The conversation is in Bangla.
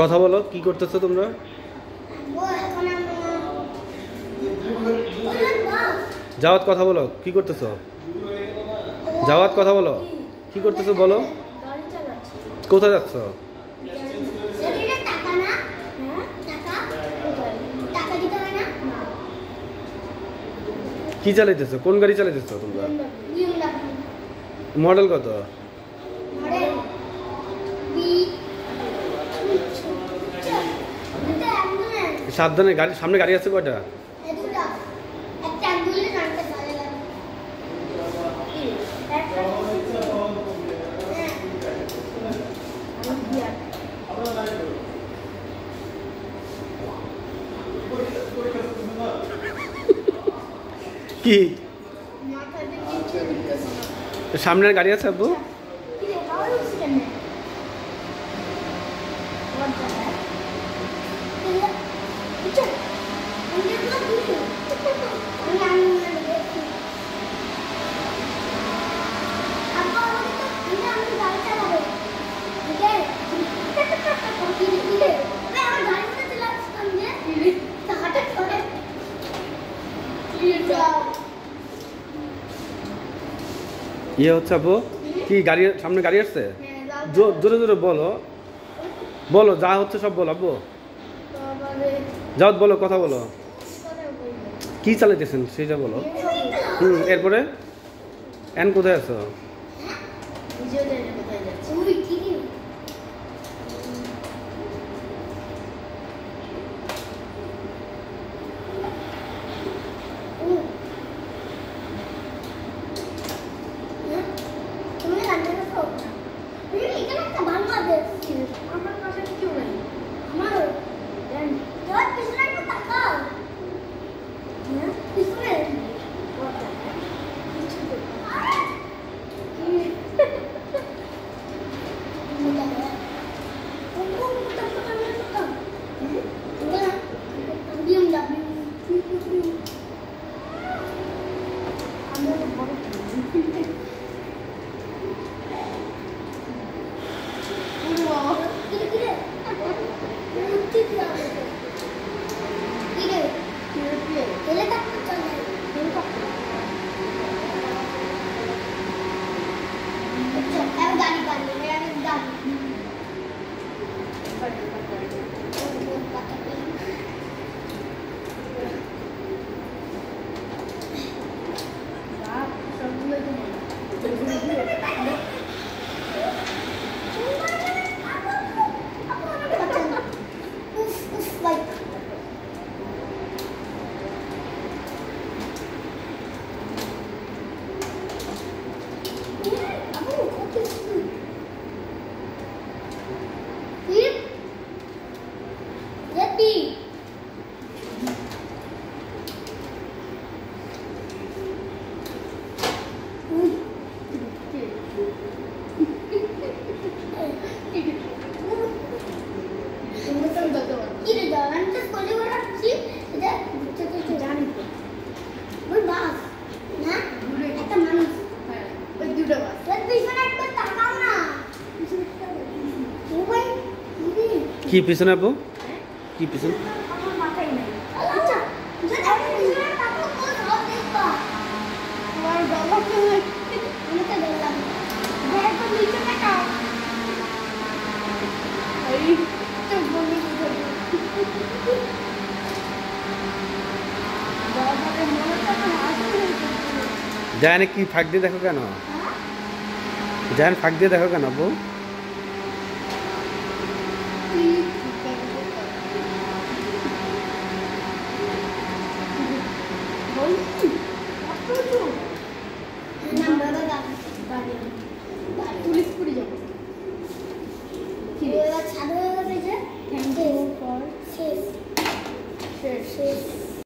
কথা বলো, কি করতেছো তোমরা? জাওয়াত কথা বলো, কি করতেছো? জাওয়াত কথা বলো, কি করতেছো বলো? কোথায় যাচ্ছ? কি চালাইতেছো? কোন গাড়ি চালাইতেছো তোমরা? মডেল কত? সাবধানে, গাড়ি সামনে গাড়ি আছে কয়টা? কি সামনের গাড়ি আছে আব্বু? ইয়ে হচ্ছে আব্বু, কি গাড়ি সামনে গাড়ি আসছে? জোরে জোরে বলো, বলো যা হচ্ছে সব বলো আব্বু। যাও বলো, কথা বলো, কি চালাইতেছেন সেটা বলো। এরপরে এন কোথায় আছো? কি পিছনে আপু? কি পিছনে? জানে কি ফাঁক দিয়ে দেখো কেন? জান ফাঁক দিয়ে দেখো কেন আপু? আসে